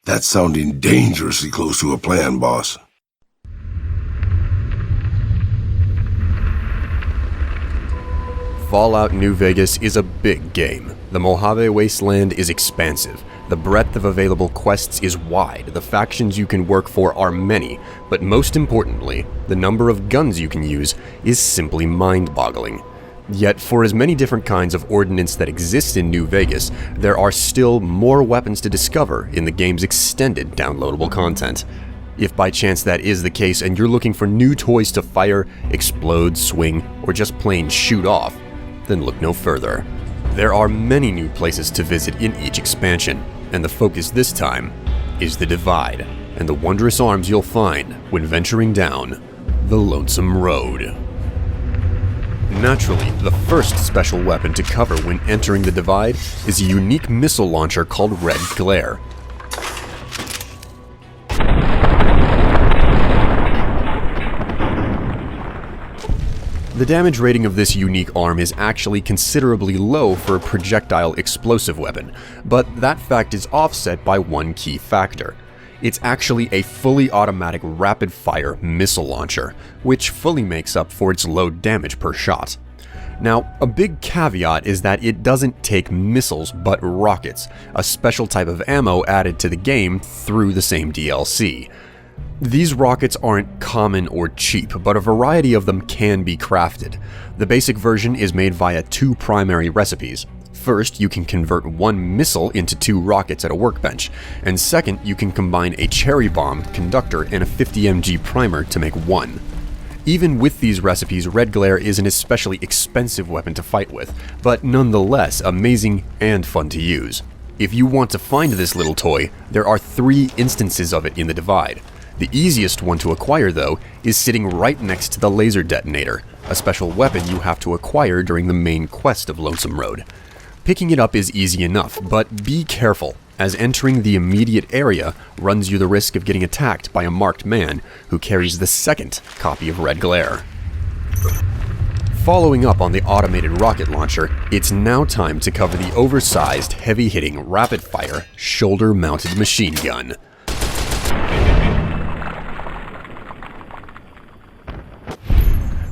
That's sounding dangerously close to a plan, boss. Fallout New Vegas is a big game. The Mojave Wasteland is expansive. The breadth of available quests is wide. The factions you can work for are many. But most importantly, the number of guns you can use is simply mind-boggling. Yet, for as many different kinds of ordnance that exist in New Vegas, there are still more weapons to discover in the game's extended downloadable content. If by chance that is the case and you're looking for new toys to fire, explode, swing, or just plain shoot off, then look no further. There are many new places to visit in each expansion, and the focus this time is the Divide and the wondrous arms you'll find when venturing down the Lonesome Road. Naturally, the first special weapon to cover when entering the Divide is a unique missile launcher called Red Glare. The damage rating of this unique arm is actually considerably low for a projectile explosive weapon, but that fact is offset by one key factor. It's actually a fully automatic rapid-fire missile launcher, which fully makes up for its low damage per shot. Now, a big caveat is that it doesn't take missiles but rockets, a special type of ammo added to the game through the same DLC. These rockets aren't common or cheap, but a variety of them can be crafted. The basic version is made via two primary recipes. First, you can convert one missile into 2 rockets at a workbench, and second, you can combine a cherry bomb, conductor, and a 50 mg primer to make one. Even with these recipes, Red Glare is an especially expensive weapon to fight with, but nonetheless amazing and fun to use. If you want to find this little toy, there are 3 instances of it in the Divide. The easiest one to acquire, though, is sitting right next to the laser detonator, a special weapon you have to acquire during the main quest of Lonesome Road. Picking it up is easy enough, but be careful, as entering the immediate area runs you the risk of getting attacked by a marked man who carries the second copy of Red Glare. Following up on the automated rocket launcher, it's now time to cover the oversized, heavy-hitting, rapid-fire, shoulder-mounted machine gun.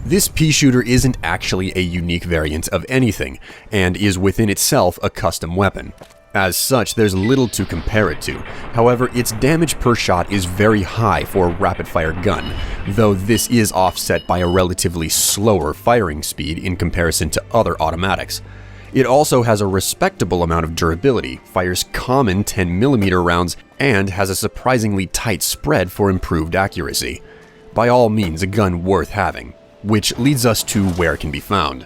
This pea shooter isn't actually a unique variant of anything, and is within itself a custom weapon. As such, there's little to compare it to. However, its damage per shot is very high for a rapid-fire gun, though this is offset by a relatively slower firing speed in comparison to other automatics. It also has a respectable amount of durability, fires common 10mm rounds, and has a surprisingly tight spread for improved accuracy. By all means, a gun worth having. Which leads us to where it can be found.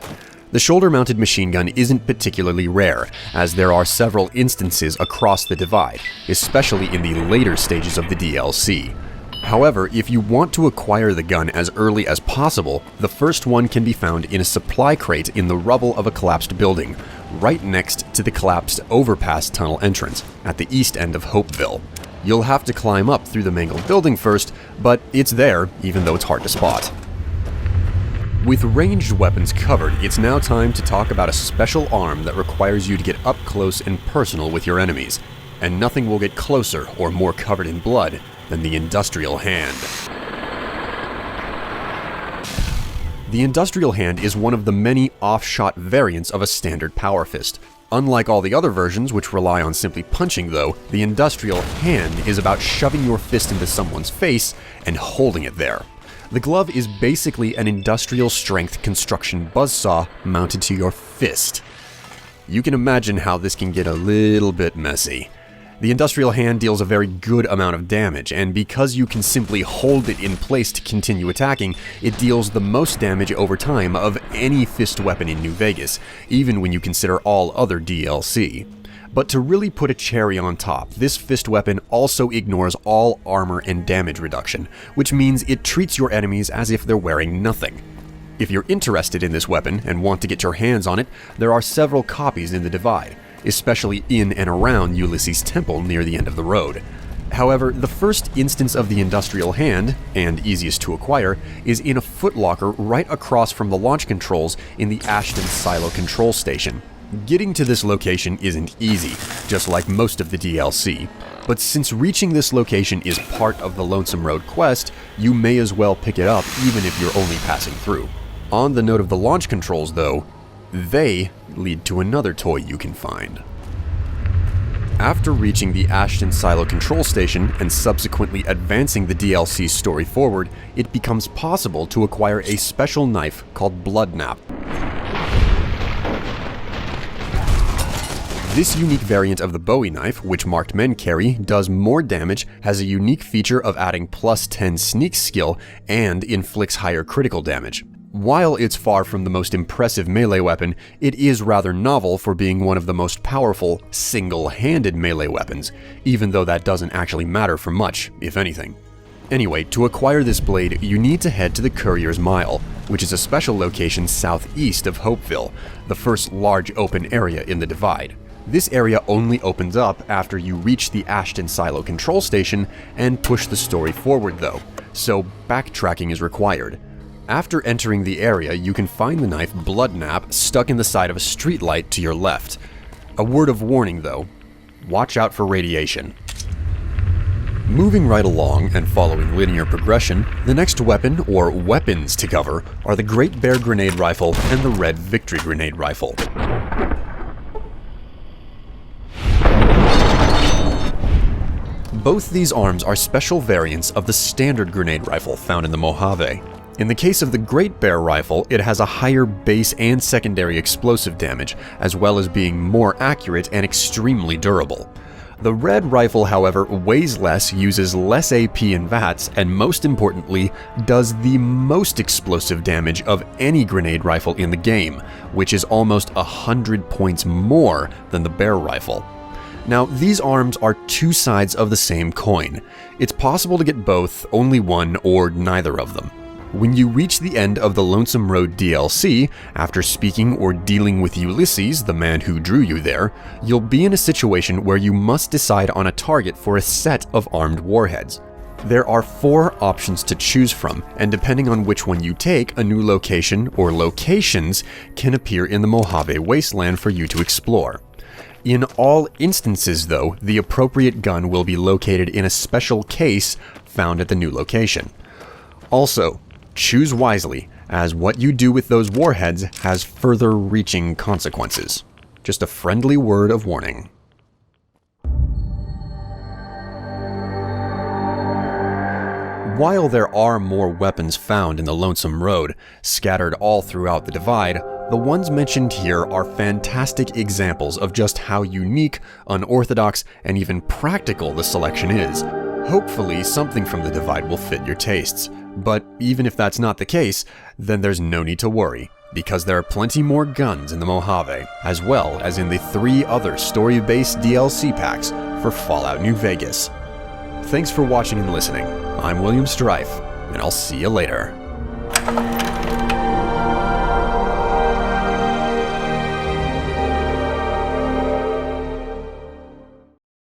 The shoulder-mounted machine gun isn't particularly rare, as there are several instances across the Divide, especially in the later stages of the DLC. However, if you want to acquire the gun as early as possible, the first one can be found in a supply crate in the rubble of a collapsed building, right next to the collapsed overpass tunnel entrance, at the east end of Hopeville. You'll have to climb up through the mangled building first, but it's there, even though it's hard to spot. With ranged weapons covered, it's now time to talk about a special arm that requires you to get up close and personal with your enemies, and nothing will get closer or more covered in blood than the Industrial Hand. The Industrial Hand is one of the many off-shot variants of a standard power fist. Unlike all the other versions, which rely on simply punching though, the Industrial Hand is about shoving your fist into someone's face and holding it there. The glove is basically an industrial-strength construction buzzsaw mounted to your fist. You can imagine how this can get a little bit messy. The Industrial Hand deals a very good amount of damage, and because you can simply hold it in place to continue attacking, it deals the most damage over time of any fist weapon in New Vegas, even when you consider all other DLC. But to really put a cherry on top, this fist weapon also ignores all armor and damage reduction, which means it treats your enemies as if they're wearing nothing. If you're interested in this weapon and want to get your hands on it, there are several copies in the Divide, especially in and around Ulysses Temple near the end of the road. However, the first instance of the Industrial Hand, and easiest to acquire, is in a footlocker right across from the launch controls in the Ashton Silo Control Station. Getting to this location isn't easy, just like most of the DLC, but since reaching this location is part of the Lonesome Road quest, you may as well pick it up even if you're only passing through. On the note of the launch controls though, they lead to another toy you can find. After reaching the Ashton Silo control station and subsequently advancing the DLC's story forward, it becomes possible to acquire a special knife called Blood Nap. This unique variant of the Bowie knife, which marked men carry, does more damage, has a unique feature of adding +10 sneak skill, and inflicts higher critical damage. While it's far from the most impressive melee weapon, it is rather novel for being one of the most powerful, single-handed melee weapons, even though that doesn't actually matter for much, if anything. Anyway, to acquire this blade, you need to head to the Courier's Mile, which is a special location southeast of Hopeville, the first large open area in the Divide. This area only opens up after you reach the Ashton Silo control station and push the story forward though, so backtracking is required. After entering the area, you can find the knife Blood Nap stuck in the side of a streetlight to your left. A word of warning though, watch out for radiation. Moving right along and following linear progression, the next weapon, or weapons to cover, are the Great Bear Grenade Rifle and the Red Victory Grenade Rifle. Both these arms are special variants of the standard grenade rifle found in the Mojave. In the case of the Great Bear Rifle, it has a higher base and secondary explosive damage, as well as being more accurate and extremely durable. The Red Rifle, however, weighs less, uses less AP and VATS, and most importantly, does the most explosive damage of any grenade rifle in the game, which is almost 100 points more than the Bear Rifle. Now, these arms are two sides of the same coin. It's possible to get both, only one, or neither of them. When you reach the end of the Lonesome Road DLC, after speaking or dealing with Ulysses, the man who drew you there, you'll be in a situation where you must decide on a target for a set of armed warheads. There are 4 options to choose from, and depending on which one you take, a new location or locations can appear in the Mojave Wasteland for you to explore. In all instances though, the appropriate gun will be located in a special case found at the new location. Also, choose wisely, as what you do with those warheads has further reaching consequences. Just a friendly word of warning. While there are more weapons found in the Lonesome Road, scattered all throughout the Divide, the ones mentioned here are fantastic examples of just how unique, unorthodox, and even practical the selection is. Hopefully, something from the Divide will fit your tastes. But even if that's not the case, then there's no need to worry, because there are plenty more guns in the Mojave, as well as in the 3 other story-based DLC packs for Fallout New Vegas. Thanks for watching and listening. I'm William Strife, and I'll see you later.